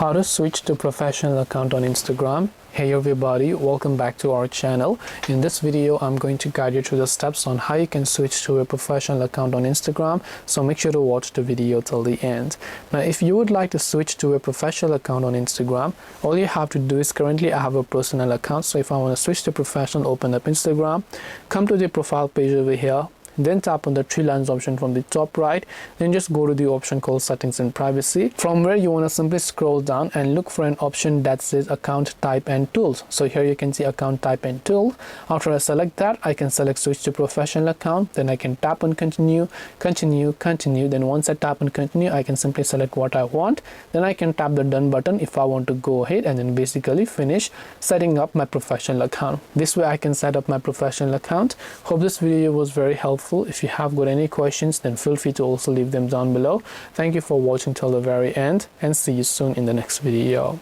How to switch to professional account on Instagram. Hey everybody, welcome back to our channel. In this video I'm going to guide you through the steps on how you can switch to a professional account on Instagram, so make sure to watch the video till the end. Now if you would like to switch to a professional account on Instagram, all you have to do is, currently I have a personal account, so if I want to switch to professional, open up Instagram, come to the profile page over here, then tap on the three lines option from the top right, then just go to the option called settings and privacy, from where you want to simply scroll down and look for an option that says account type and tools. So here you can see account type and tool. After I select that, I can select switch to professional account, then I can tap on continue. Then once I tap on continue, I can simply select what I want, then I can tap the done button if I want to go ahead and then basically finish setting up my professional account. This way I can set up my professional account. Hope this video was very helpful. If you have got any questions, then feel free to also leave them down below. Thank you for watching till the very end, and see you soon in the next video.